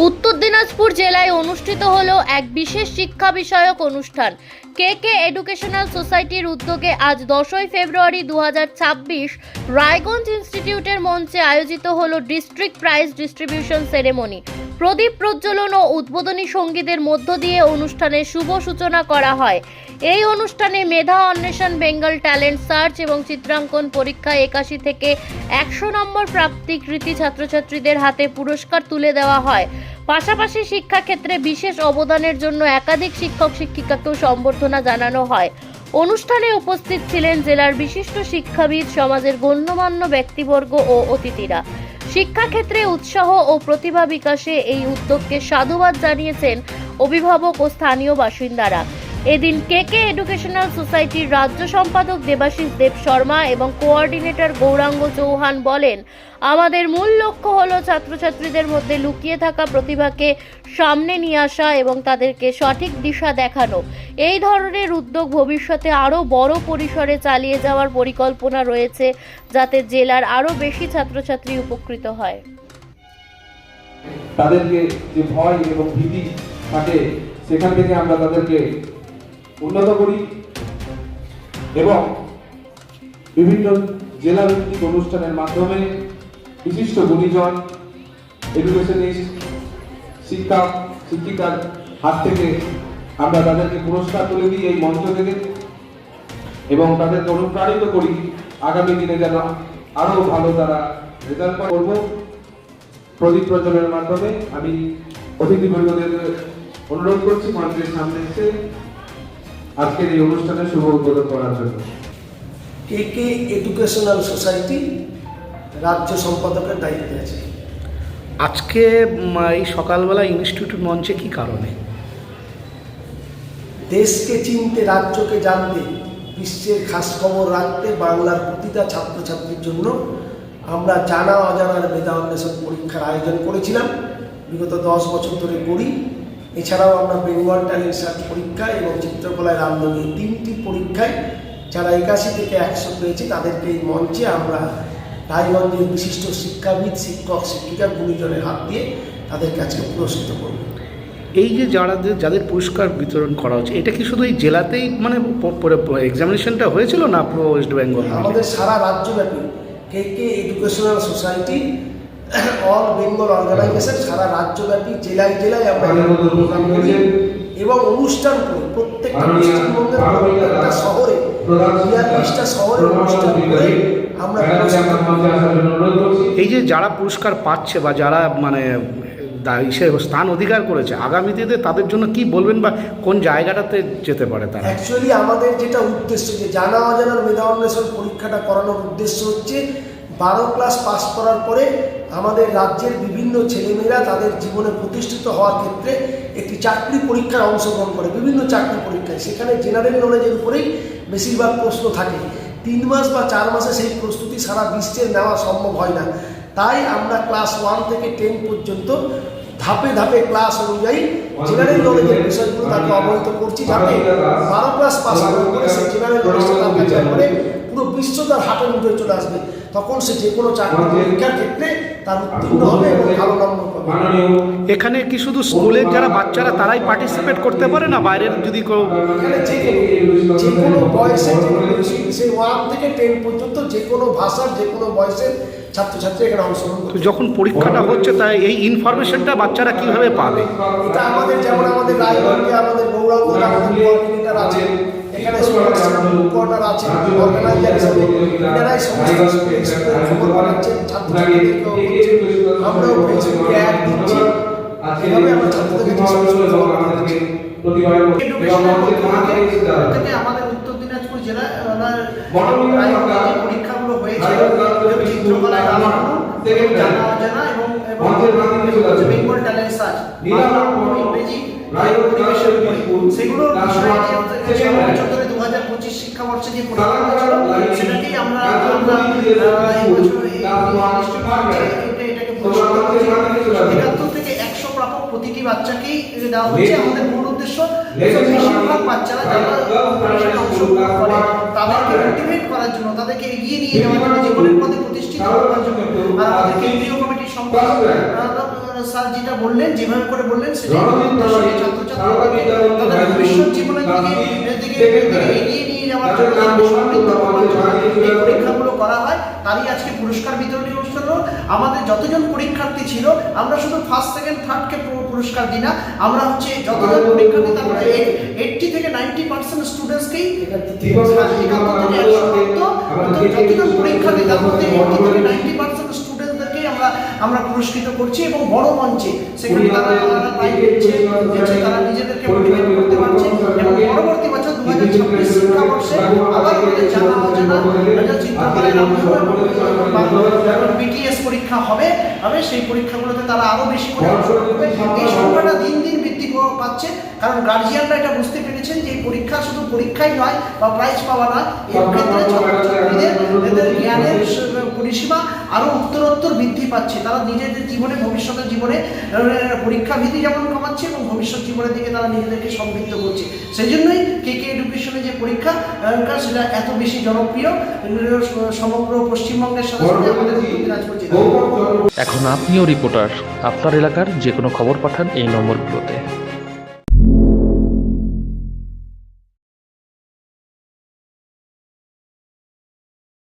উত্তর দিনাজপুর জেলায় অনুষ্ঠিত হলো এক বিশেষ শিক্ষা বিষয়ক অনুষ্ঠান। কে এডুকেশনাল সোসাইটির উদ্যোগে আজ 10ই ফেব্রুয়ারি 2026 রায়গঞ্জ ইনস্টিটিউটের মঞ্চে আয়োজিত হলো ডিস্ট্রিক্ট প্রাইজ ডিস্ট্রিবিউশন সেরেমনি। প্রদীপ প্রজ্বলন ও উদ্বোধনী সঙ্গীতের মধ্য দিয়ে অনুষ্ঠানের শুভ সূচনা করা হয়। এই অনুষ্ঠানে মেধা অন্বেষণ, বেঙ্গল ট্যালেন্ট সার্চ এবং চিত্রাঙ্কন পরীক্ষায় 81 থেকে 100 নম্বর প্রাপ্তি কৃতী ছাত্রছাত্রীদের হাতে পুরস্কার তুলে দেওয়া হয়। পাশাপাশি শিক্ষাক্ষেত্রে বিশেষ অবদানের জন্য একাধিক শিক্ষক শিক্ষিকাকেও সম্বর্ধনা জানানো হয়। অনুষ্ঠানে উপস্থিত ছিলেন জেলার বিশিষ্ট শিক্ষাবিদ, সমাজের গণ্যমান্য ব্যক্তিবর্গ ও অতিথিরা। শিক্ষাক্ষেত্রে উৎসাহ ও প্রতিভা বিকাশে এই উদ্যোগকে সাধুবাদ জানিয়েছেন অভিভাবক ও স্থানীয় বাসিন্দারা। এদিন কে এডুকেশনাল সোসাইটির রাজ্য সম্পাদক দেবাশিস দেব শর্মা এবং কোঅর্ডিনেটর গৌরাঙ্গ চৌহান বলেন, আমাদের মূল লক্ষ্য হলো ছাত্রছাত্রীদের মধ্যে লুকিয়ে থাকা প্রতিভাকে সামনে নিয়ে আসা এবং তাদেরকে সঠিক দিশা দেখানো। এই ধরনের উদ্যোগ ভবিষ্যতে আরও বড় পরিসরে চালিয়ে যাওয়ার পরিকল্পনা রয়েছে, যাতে জেলার আরও বেশি ছাত্রছাত্রী উপকৃত হয়। তাদেরকে যে ভয় এবং ভীতি থাকে সেখান থেকে আমরা তাদেরকে উন্নত করি এবং বিভিন্ন জেলা ভিত্তিক অনুষ্ঠানের মাধ্যমে বিশিষ্ট গুণীজন, এডুকেশনিস্ট, শিক্ষিকার হাত থেকে আমরা তাদেরকে পুরস্কার তুলে দিই এই মঞ্চ থেকে এবং তাদেরকে অনুপ্রাণিত করি আগামী দিনে যেন আরো ভালো তারা রেজাল্ট করব। প্রদীপ প্রজ্বলনের মাধ্যমে আমি অতিথিবৃন্দদের অনুরোধ করছি মঞ্চের সামনে এসে আজকের এই অনুষ্ঠানে শুভ উদ্বোধন করার জন্য। কে এডুকেশনাল সোসাইটি রাজ্য সম্পাদকের দায়িত্বে আছে। আজকে এই সকালবেলা ইনস্টিটিউট মঞ্চে কি কারণে? দেশকে চিনতে, রাজ্যকে জানতে, বিশ্বের খাস খবর রাখতে বাংলার প্রতিটা ছাত্রছাত্রীর জন্য আমরা জানা অজানার মেধা অন্বেষণ পরীক্ষার আয়োজন করেছিলাম। বিগত 10 বছর ধরে করি। এছাড়াও আমরা বেঙ্গল ট্যালেন্ট সার্চ পরীক্ষা এবং চিত্রকলায় রামনবমী 3টি পরীক্ষায় যারা 81 থেকে 100 পেয়েছে তাদেরকে এই মঞ্চে আমরা রায়গঞ্জের বিশিষ্ট শিক্ষাবিদ, শিক্ষক শিক্ষিকা, গুণীজনের হাত দিয়ে তাদের কাছে পুরস্কৃত করব। এই যে যাদের পুরস্কার বিতরণ করা হচ্ছে, এটা কি শুধু এই জেলাতেই মানে এক্সামিনেশনটা হয়েছিল না পুরো ওয়েস্ট বেঙ্গল? আমাদের সারা রাজ্যব্যাপী কে educational society all Bengal organization সারা রাজ্যব্যাপী জেলায় জেলায় আমরা প্রোগ্রাম করি এবং অনুষ্ঠান করি। প্রত্যেকটা পশ্চিমবঙ্গের প্রত্যেকটা শহরে 42টা শহরে অনুষ্ঠান করে আমরা। এই যে যারা পুরস্কার পাচ্ছে বা যারা মানে স্থান অধিকার করেছে, আগামী দিনে তাদের জন্য কি বলবেন বা কোন জায়গাটাতে যেতে পারে তারা? অ্যাকচুয়ালি আমাদের যেটা উদ্দেশ্য, যে জানা অজানার মেধা অন্বেষণ পরীক্ষাটা করানোর উদ্দেশ্য হচ্ছে 12 ক্লাস পাস করার পরে আমাদের রাজ্যের বিভিন্ন ছেলেমেয়েরা তাদের জীবনে প্রতিষ্ঠিত হওয়ার ক্ষেত্রে একটি চাকরি পরীক্ষায় অংশগ্রহণ করে, বিভিন্ন চাকরি পরীক্ষায়। সেখানে জেনারেল নলেজের উপরেই বেশিরভাগ প্রশ্ন থাকে। 3 মাস বা 4 মাসে সেই প্রস্তুতি সারা বিশ্বের নেওয়া সম্ভব হয় না। তাই আমরা ক্লাস 1 থেকে 10 পর্যন্ত ধাপে ধাপে ক্লাস অনুযায়ী জেনারেল নলেজের বিষয়গুলো তাকে অবহিত করছি, যাতে 12 ক্লাস পাস করার পরে সেই জেনারেল নলেজটা তার কাছে করে পুরো বিশ্ব তার হাতের মুঠোয় চলে আসবে। তখন সে যে কোনো চাকরি পরীক্ষার ক্ষেত্রে তার উত্তীর্ণ হবে এবং ভালো নম্বর পাবে। এখানে কি শুধু স্কুলের যারা বাচ্চারা তারাই পার্টিসিপেট করতে পারে না, বাইরের যদি কেউ? এখানে যে কোনো বয়সে, সেই 1 থেকে 10 পর্যন্ত যে কোনো ভাষার যে কোনো বয়সের ছাত্রছাত্রী এখানে অংশগ্রহণ করে। যখন পরীক্ষাটা হচ্ছে তাই এই ইনফরমেশনটা বাচ্চারা কিভাবে পাবে? এটা আমাদের যেমন আমাদের রায়গঞ্জে আমাদের গৌরাঙ্গ কোঅর্ডিনেটর আছে, এখানে কোঅর্ডিনেটর আছে, অর্গানাইজার হিসেবে এনারাই সমস্ত খবর পাঠাচ্ছেন, ছাত্রছাত্রীদেরকেও আমরাও ফেসবুকে অ্যাড দিচ্ছি। এভাবে আমরা ছাত্রদেরকে আমাদের উত্তর দিনাজপুর জেলায় পরীক্ষাগুলো হয়েছে চিত্রকলায় জানা অজানা এবং বেঙ্গল ট্যালেন্ট সার্চ, ইংরেজি, সেগুলো 2025 শিক্ষাবর্ষে যে পরীক্ষা হয়েছিল সেটাকেই আমরা এটাকে পুরস্কৃত করছি। 71 থেকে 100 প্রাপক প্রতিটি বাচ্চাকেই দেওয়া হচ্ছে। আমাদের মূল উদ্দেশ্য বেশিরভাগ বাচ্চারা যারা অংশগ্রহণ করে তাদেরকে মোটিভেট করার জন্য, তাদেরকে এগিয়ে নিয়ে যাওয়ার জন্য, জীবনের পথে প্রতিষ্ঠিত করার জন্য আর আমাদের কেন্দ্রীয় কমিটির সম্পাদক স্যার যেটা বললেন, যেভাবে করে বললেন, সেটা ছাত্রছাত্রীদের তাদের ভবিষ্যৎ জীবনের দিকে এগিয়ে নিয়ে যাওয়ার জন্য সমৃদ্ধ করার জন্য এই পরীক্ষাগুলো করা হয়। তারই আজকে পুরস্কার বিতরণী অনুষ্ঠান হলো। আমাদের যতজন পরীক্ষার্থী ছিল, আমরা শুধু ফার্স্ট সেকেন্ড থার্ডকে পুরস্কার দিই না, আমরা হচ্ছে যতজন পরীক্ষার্থী তার মধ্যে 80 থেকে 90% স্টুডেন্টসকেই যতজন পরীক্ষার্থী তার মধ্যে 80 থেকে 90% স্টুডেন্টদেরকেই আমরা পুরস্কৃত করছি এবং বড় মঞ্চে সেখানে তারা প্রাইজ দিচ্ছে, তারা নিজেদেরকে মোটিভেট করতে পারছে এবং পরবর্তী বছর 2026 শিক্ষাবর্ষে আবার আমাদের জানা অজানা চিত্রকলায় বিটিএস পরীক্ষা হবে, সেই পরীক্ষাগুলোতে তারা আরো বেশি করে অংশগ্রহণ করবে। এই সংখ্যাটা দিন দিন বৃদ্ধি পাচ্ছে, কারণ গার্জিয়ানরা এটা বুঝতে পেরেছেন যে এই পরীক্ষা শুধু পরীক্ষাই নয় বা প্রাইজ পাওয়া নয়, এর ক্ষেত্রে ছাত্রছাত্রীদের জ্ঞানের পরিসীমা আরো উত্তরোত্তর বৃদ্ধি পাচ্ছে। তারা নিজেদের জীবনে, ভবিষ্যতের জীবনে পরীক্ষা ভীতি যেমন কমাচ্ছে এবং ভবিষ্যৎ জীবনের দিকে তারা নিজেদেরকে সমৃদ্ধ করছে। সেই জন্যই কেকে এডুকেশনে যে পরীক্ষা সেটা এত বেশি জনপ্রিয় সমগ্র পশ্চিমবঙ্গের সাথে সাথে আমাদের উত্তর দিনাজপুর জেলায়। এখন আপনিও রিপোর্টার, আপনার এলাকার যে কোনো খবর পাঠান এই নম্বরগুলোতে।